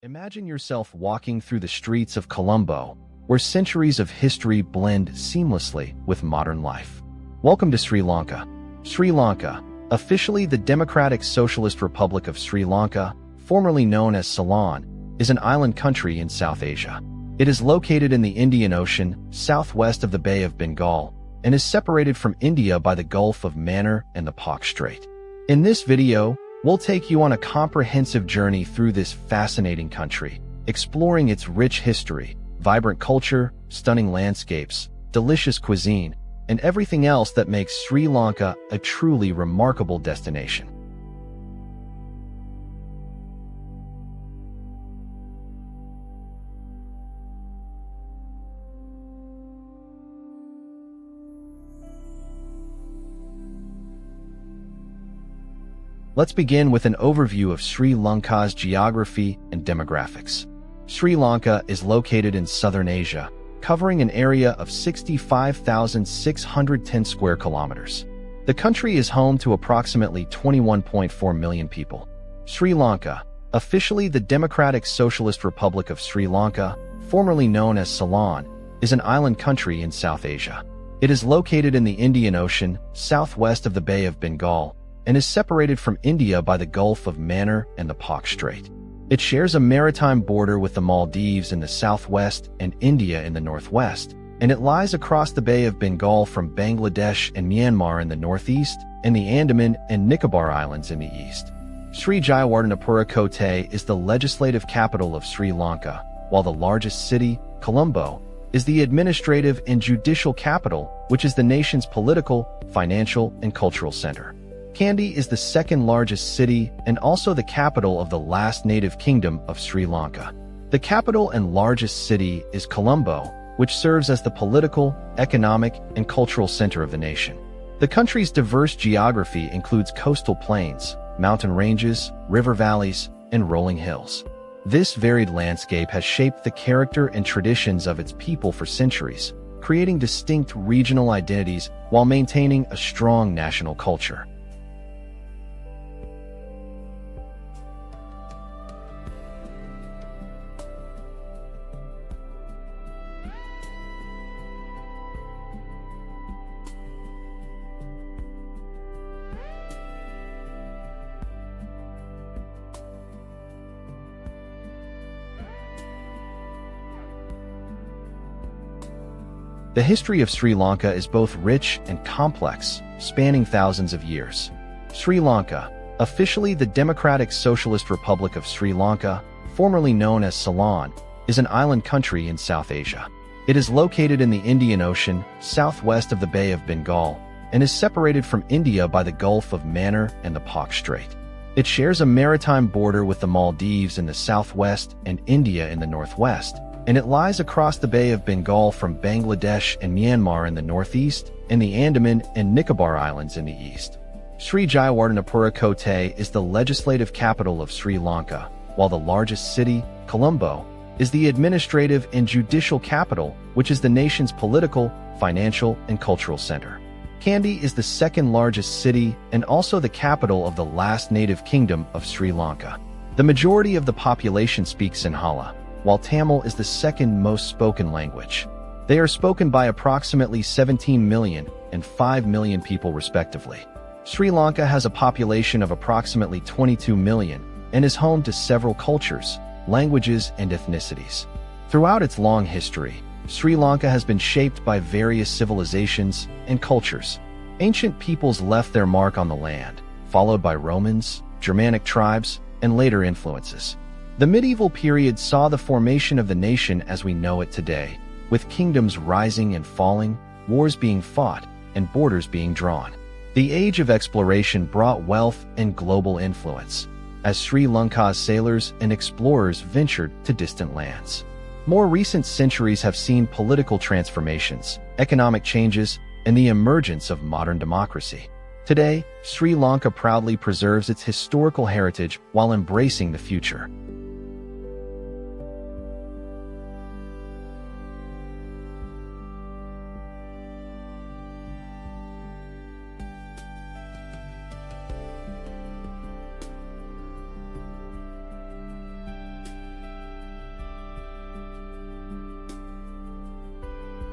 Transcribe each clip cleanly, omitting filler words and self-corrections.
Imagine yourself walking through the streets of Colombo, where centuries of history blend seamlessly with modern life. Welcome to Sri Lanka. Sri Lanka, officially the Democratic Socialist Republic of Sri Lanka, formerly known as Ceylon, is an island country in South Asia. It is located in the Indian Ocean, southwest of the Bay of Bengal, and is separated from India by the Gulf of Mannar and the Pak Strait. In this video, we'll take you on a comprehensive journey through this fascinating country, exploring its rich history, vibrant culture, stunning landscapes, delicious cuisine, and everything else that makes Sri Lanka a truly remarkable destination. Let's begin with an overview of Sri Lanka's geography and demographics. Sri Lanka is located in southern Asia, covering an area of 65,610 square kilometers. The country is home to approximately 21.4 million people. Sri Lanka, officially the Democratic Socialist Republic of Sri Lanka, formerly known as Ceylon, is an island country in South Asia. It is located in the Indian Ocean, southwest of the Bay of Bengal, and is separated from India by the Gulf of Mannar and the Pak Strait. It shares a maritime border with the Maldives in the southwest and India in the northwest, and it lies across the Bay of Bengal from Bangladesh and Myanmar in the northeast and the Andaman and Nicobar Islands in the east. Sri Jayawardenepura Kotte is the legislative capital of Sri Lanka, while the largest city, Colombo, is the administrative and judicial capital, which is the nation's political, financial, and cultural center. Kandy is the second largest city and also the capital of the last native kingdom of Sri Lanka. The capital and largest city is Colombo, which serves as the political, economic, and cultural center of the nation. The country's diverse geography includes coastal plains, mountain ranges, river valleys, and rolling hills. This varied landscape has shaped the character and traditions of its people for centuries, creating distinct regional identities while maintaining a strong national culture. The history of Sri Lanka is both rich and complex, spanning thousands of years. Sri Lanka, officially the Democratic Socialist Republic of Sri Lanka, formerly known as Ceylon, is an island country in South Asia. It is located in the Indian Ocean, southwest of the Bay of Bengal, and is separated from India by the Gulf of Mannar and the Pak Strait. It shares a maritime border with the Maldives in the southwest and India in the northwest, and it lies across the Bay of Bengal from Bangladesh and Myanmar in the northeast and the Andaman and Nicobar Islands in the east. Sri Jayawardenepura Kotte is the legislative capital of Sri Lanka, while the largest city, Colombo, is the administrative and judicial capital, which is the nation's political, financial, and cultural center. Kandy is the second largest city and also the capital of the last native kingdom of Sri Lanka. The majority of the population speaks Sinhala, while Tamil is the second most spoken language. They are spoken by approximately 17 million and 5 million people respectively. Sri Lanka has a population of approximately 22 million and is home to several cultures, languages, and ethnicities. Throughout its long history, Sri Lanka has been shaped by various civilizations and cultures. Ancient peoples left their mark on the land, followed by Romans, Germanic tribes, and later influences. The medieval period saw the formation of the nation as we know it today, with kingdoms rising and falling, wars being fought, and borders being drawn. The age of exploration brought wealth and global influence, as Sri Lanka's sailors and explorers ventured to distant lands. More recent centuries have seen political transformations, economic changes, and the emergence of modern democracy. Today, Sri Lanka proudly preserves its historical heritage while embracing the future.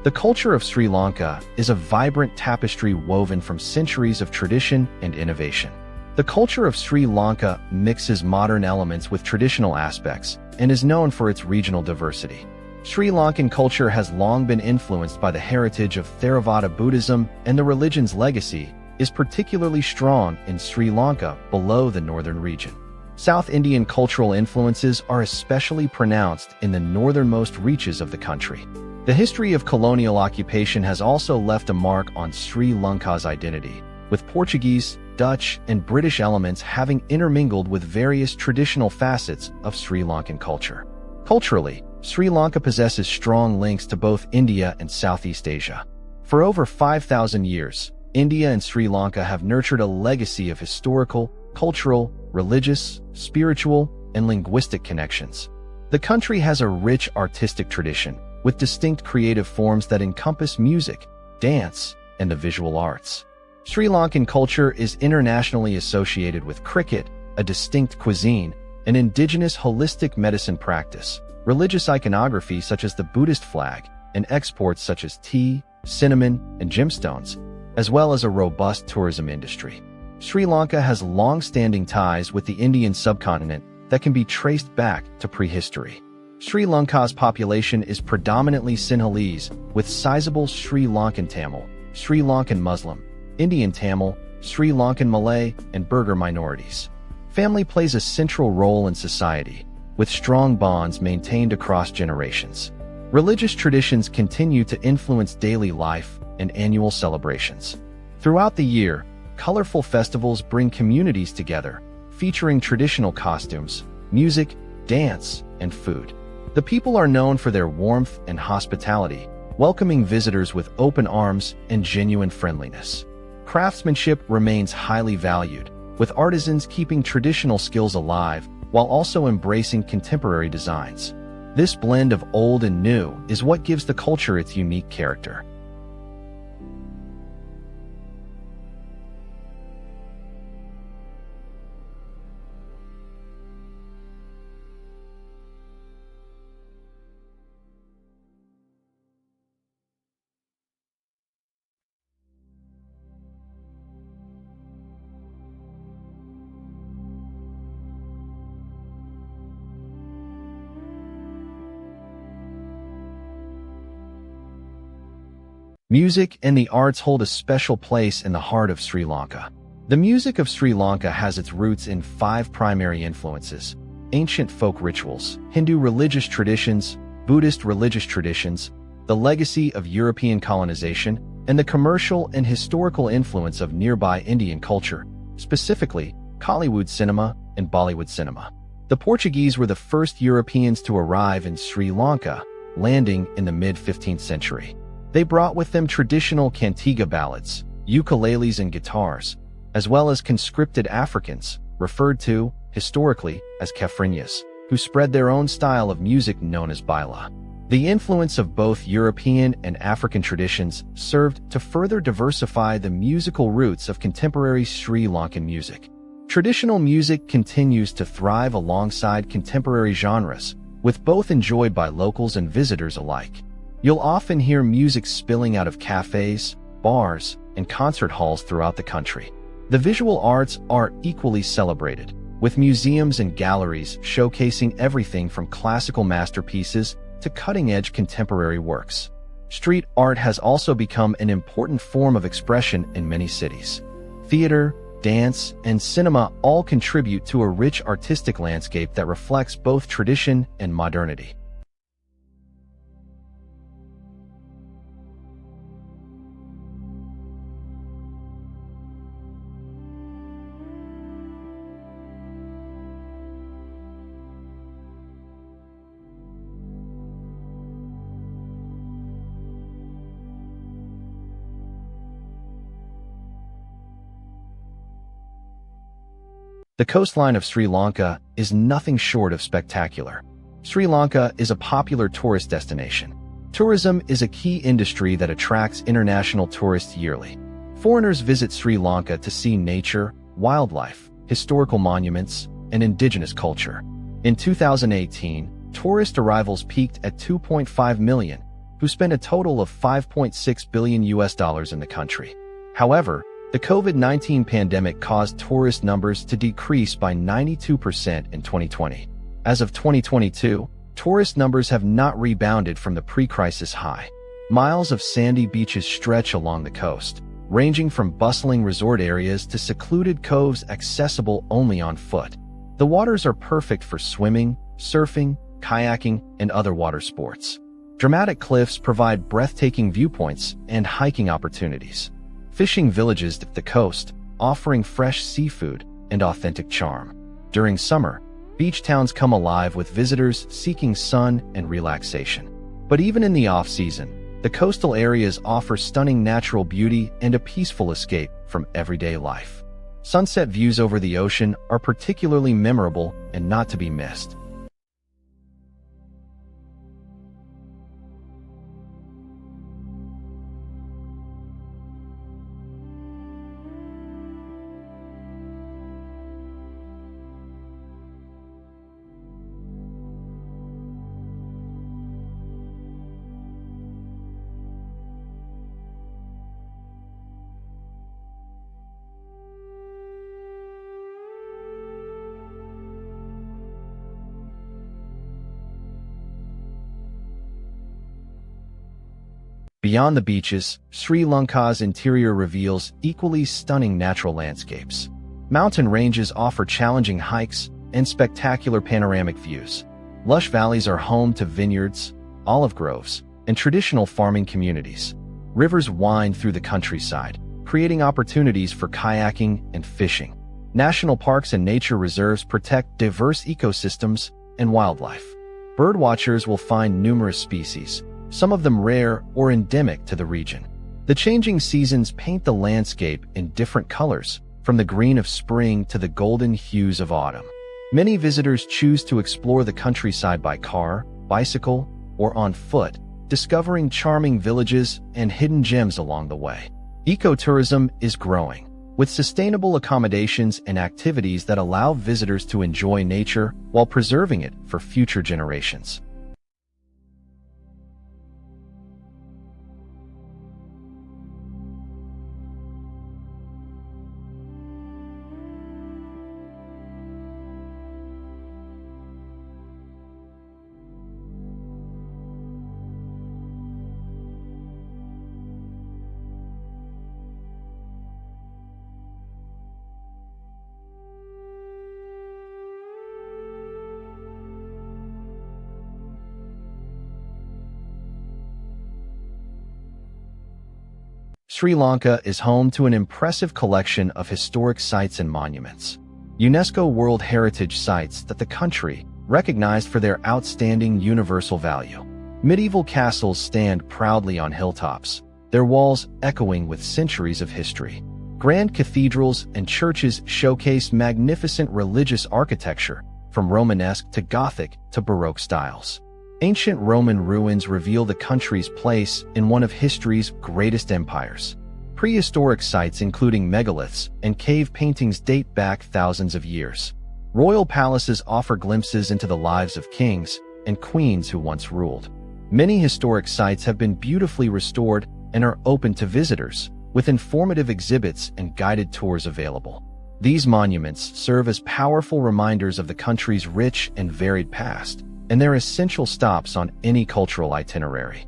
The culture of Sri Lanka is a vibrant tapestry woven from centuries of tradition and innovation. The culture of Sri Lanka mixes modern elements with traditional aspects and is known for its regional diversity. Sri Lankan culture has long been influenced by the heritage of Theravada Buddhism, and the religion's legacy is particularly strong in Sri Lanka below the northern region. South Indian cultural influences are especially pronounced in the northernmost reaches of the country. The history of colonial occupation has also left a mark on Sri Lanka's identity, with Portuguese, Dutch, and British elements having intermingled with various traditional facets of Sri Lankan culture. Culturally, Sri Lanka possesses strong links to both India and Southeast Asia. For over 5,000 years, India and Sri Lanka have nurtured a legacy of historical, cultural, religious, spiritual, and linguistic connections. The country has a rich artistic tradition, with distinct creative forms that encompass music, dance, and the visual arts. Sri Lankan culture is internationally associated with cricket, a distinct cuisine, an indigenous holistic medicine practice, religious iconography such as the Buddhist flag, and exports such as tea, cinnamon, and gemstones, as well as a robust tourism industry. Sri Lanka has long-standing ties with the Indian subcontinent that can be traced back to prehistory. Sri Lanka's population is predominantly Sinhalese, with sizable Sri Lankan Tamil, Sri Lankan Muslim, Indian Tamil, Sri Lankan Malay, and Burgher minorities. Family plays a central role in society, with strong bonds maintained across generations. Religious traditions continue to influence daily life and annual celebrations. Throughout the year, colorful festivals bring communities together, featuring traditional costumes, music, dance, and food. The people are known for their warmth and hospitality, welcoming visitors with open arms and genuine friendliness. Craftsmanship remains highly valued, with artisans keeping traditional skills alive while also embracing contemporary designs. This blend of old and new is what gives the culture its unique character. Music and the arts hold a special place in the heart of Sri Lanka. The music of Sri Lanka has its roots in 5 primary influences: ancient folk rituals, Hindu religious traditions, Buddhist religious traditions, the legacy of European colonization, and the commercial and historical influence of nearby Indian culture, specifically Kollywood cinema and Bollywood cinema. The Portuguese were the first Europeans to arrive in Sri Lanka, landing in the mid-15th century. They brought with them traditional cantiga ballads, ukuleles and guitars, as well as conscripted Africans, referred to, historically, as Cafrinhas, who spread their own style of music known as baila. The influence of both European and African traditions served to further diversify the musical roots of contemporary Sri Lankan music. Traditional music continues to thrive alongside contemporary genres, with both enjoyed by locals and visitors alike. You'll often hear music spilling out of cafes, bars, and concert halls throughout the country. The visual arts are equally celebrated, with museums and galleries showcasing everything from classical masterpieces to cutting-edge contemporary works. Street art has also become an important form of expression in many cities. Theater, dance, and cinema all contribute to a rich artistic landscape that reflects both tradition and modernity. The coastline of Sri Lanka is nothing short of spectacular. Sri Lanka is a popular tourist destination. Tourism is a key industry that attracts international tourists yearly. Foreigners visit Sri Lanka to see nature, wildlife, historical monuments, and indigenous culture. In 2018, tourist arrivals peaked at 2.5 million, who spent a total of $5.6 billion in the country. However, the COVID-19 pandemic caused tourist numbers to decrease by 92% in 2020. As of 2022, tourist numbers have not rebounded from the pre-crisis high. Miles of sandy beaches stretch along the coast, ranging from bustling resort areas to secluded coves accessible only on foot. The waters are perfect for swimming, surfing, kayaking, and other water sports. Dramatic cliffs provide breathtaking viewpoints and hiking opportunities. Fishing villages dip the coast, offering fresh seafood and authentic charm. During summer, beach towns come alive with visitors seeking sun and relaxation. But even in the off-season, the coastal areas offer stunning natural beauty and a peaceful escape from everyday life. Sunset views over the ocean are particularly memorable and not to be missed. Beyond the beaches, Sri Lanka's interior reveals equally stunning natural landscapes. Mountain ranges offer challenging hikes and spectacular panoramic views. Lush valleys are home to vineyards, olive groves, and traditional farming communities. Rivers wind through the countryside, creating opportunities for kayaking and fishing. National parks and nature reserves protect diverse ecosystems and wildlife. Birdwatchers will find numerous species, some of them rare or endemic to the region. The changing seasons paint the landscape in different colors, from the green of spring to the golden hues of autumn. Many visitors choose to explore the countryside by car, bicycle, or on foot, discovering charming villages and hidden gems along the way. Ecotourism is growing, with sustainable accommodations and activities that allow visitors to enjoy nature while preserving it for future generations. Sri Lanka is home to an impressive collection of historic sites and monuments. UNESCO World Heritage Sites that the country recognized for their outstanding universal value. Medieval castles stand proudly on hilltops, their walls echoing with centuries of history. Grand cathedrals and churches showcase magnificent religious architecture, from Romanesque to Gothic to Baroque styles. Ancient Roman ruins reveal the country's place in one of history's greatest empires. Prehistoric sites including megaliths and cave paintings date back thousands of years. Royal palaces offer glimpses into the lives of kings and queens who once ruled. Many historic sites have been beautifully restored and are open to visitors, with informative exhibits and guided tours available. These monuments serve as powerful reminders of the country's rich and varied past, and they're essential stops on any cultural itinerary.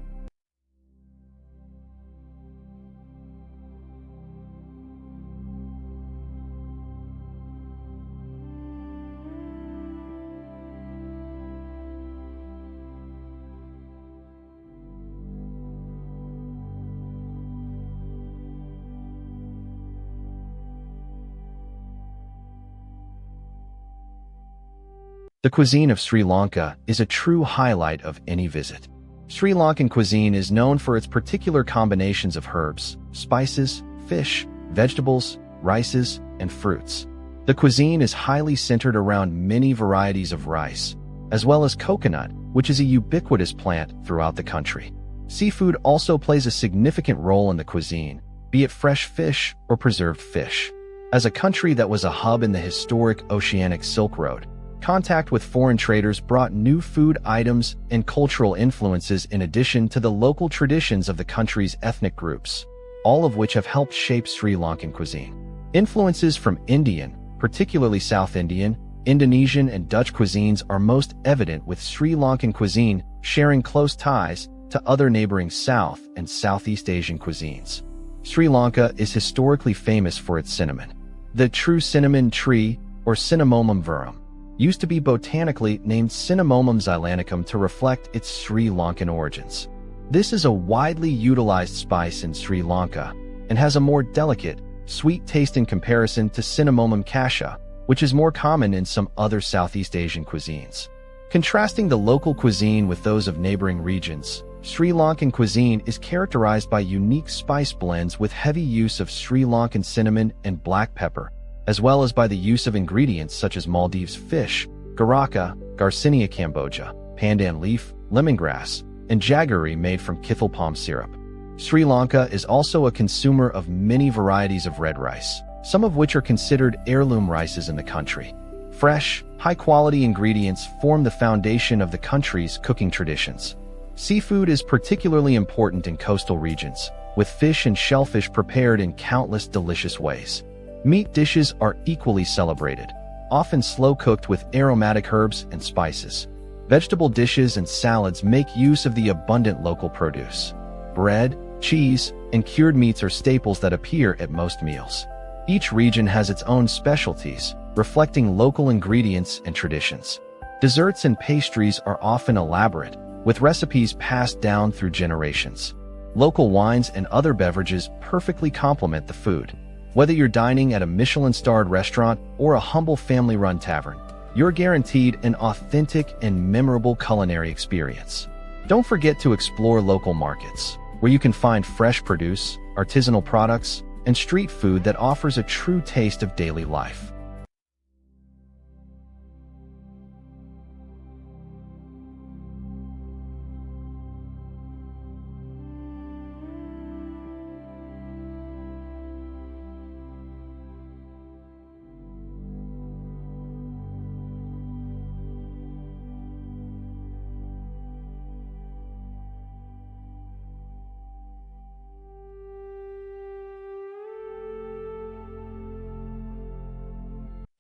The cuisine of Sri Lanka is a true highlight of any visit. Sri Lankan cuisine is known for its particular combinations of herbs, spices, fish, vegetables, rices, and fruits. The cuisine is highly centered around many varieties of rice, as well as coconut, which is a ubiquitous plant throughout the country. Seafood also plays a significant role in the cuisine, be it fresh fish or preserved fish. As a country that was a hub in the historic Oceanic Silk Road, Contact with foreign traders brought new food items and cultural influences in addition to the local traditions of the country's ethnic groups, all of which have helped shape Sri Lankan cuisine. Influences from Indian, particularly South Indian, Indonesian, and Dutch cuisines are most evident, with Sri Lankan cuisine sharing close ties to other neighboring South and Southeast Asian cuisines. Sri Lanka is historically famous for its cinnamon. The true cinnamon tree, or Cinnamomum verum, used to be botanically named Cinnamomum zeylanicum to reflect its Sri Lankan origins. This is a widely utilized spice in Sri Lanka and has a more delicate, sweet taste in comparison to Cinnamomum cassia, which is more common in some other Southeast Asian cuisines. Contrasting the local cuisine with those of neighboring regions, Sri Lankan cuisine is characterized by unique spice blends with heavy use of Sri Lankan cinnamon and black pepper, as well as by the use of ingredients such as Maldives fish, garaka, Garcinia cambogia, pandan leaf, lemongrass, and jaggery made from kithal palm syrup. Sri Lanka is also a consumer of many varieties of red rice, some of which are considered heirloom rices in the country. Fresh, high-quality ingredients form the foundation of the country's cooking traditions. Seafood is particularly important in coastal regions, with fish and shellfish prepared in countless delicious ways. Meat dishes are equally celebrated, often slow-cooked with aromatic herbs and spices. Vegetable dishes and salads make use of the abundant local produce. Bread, cheese, and cured meats are staples that appear at most meals. Each region has its own specialties, reflecting local ingredients and traditions. Desserts and pastries are often elaborate, with recipes passed down through generations. Local wines and other beverages perfectly complement the food. Whether you're dining at a Michelin-starred restaurant or a humble family-run tavern, you're guaranteed an authentic and memorable culinary experience. Don't forget to explore local markets, where you can find fresh produce, artisanal products, and street food that offers a true taste of daily life.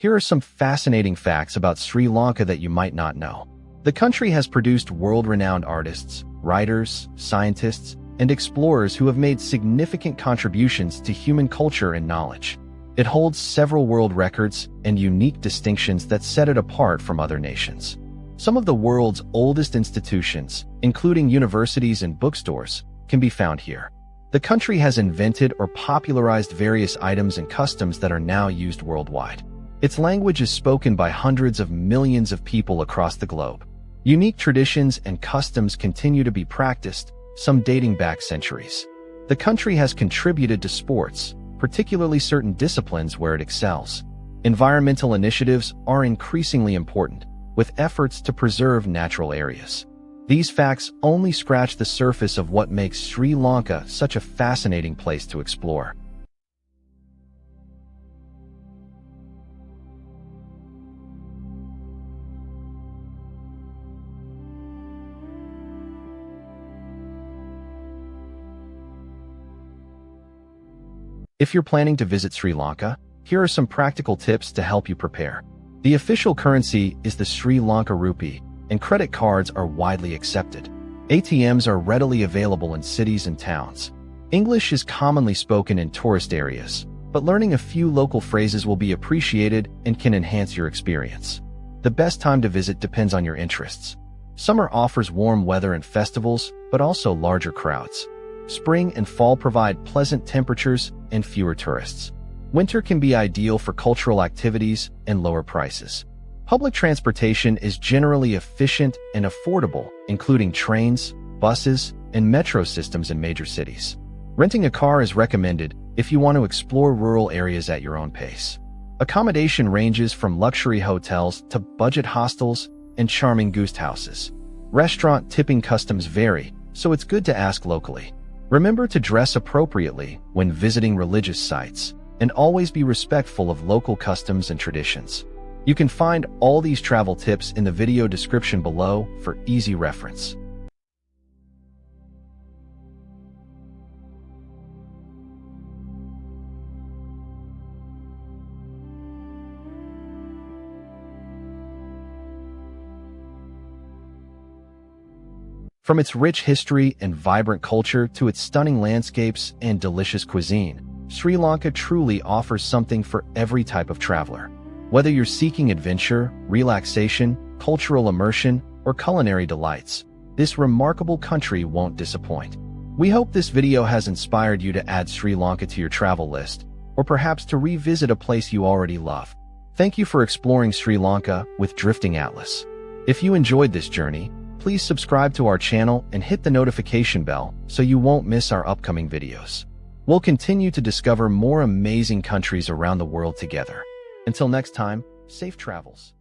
Here are some fascinating facts about Sri Lanka that you might not know. The country has produced world-renowned artists, writers, scientists, and explorers who have made significant contributions to human culture and knowledge. It holds several world records and unique distinctions that set it apart from other nations. Some of the world's oldest institutions, including universities and bookstores, can be found here. The country has invented or popularized various items and customs that are now used worldwide. Its language is spoken by hundreds of millions of people across the globe. Unique traditions and customs continue to be practiced, some dating back centuries. The country has contributed to sports, particularly certain disciplines where it excels. Environmental initiatives are increasingly important, with efforts to preserve natural areas. These facts only scratch the surface of what makes Sri Lanka such a fascinating place to explore. If you're planning to visit Sri Lanka, here are some practical tips to help you prepare. The official currency is the Sri Lanka rupee, and credit cards are widely accepted. ATMs are readily available in cities and towns. English is commonly spoken in tourist areas, but learning a few local phrases will be appreciated and can enhance your experience. The best time to visit depends on your interests. Summer offers warm weather and festivals, but also larger crowds. Spring and fall provide pleasant temperatures and fewer tourists. Winter can be ideal for cultural activities and lower prices. Public transportation is generally efficient and affordable, including trains, buses, and metro systems in major cities. Renting a car is recommended if you want to explore rural areas at your own pace. Accommodation ranges from luxury hotels to budget hostels and charming guest houses. Restaurant tipping customs vary, so it's good to ask locally. Remember to dress appropriately when visiting religious sites, and always be respectful of local customs and traditions. You can find all these travel tips in the video description below for easy reference. From its rich history and vibrant culture to its stunning landscapes and delicious cuisine, Sri Lanka truly offers something for every type of traveler. Whether you're seeking adventure, relaxation, cultural immersion, or culinary delights, this remarkable country won't disappoint. We hope this video has inspired you to add Sri Lanka to your travel list, or perhaps to revisit a place you already love. Thank you for exploring Sri Lanka with Drifting Atlas. If you enjoyed this journey, please subscribe to our channel and hit the notification bell so you won't miss our upcoming videos. We'll continue to discover more amazing countries around the world together. Until next time, safe travels.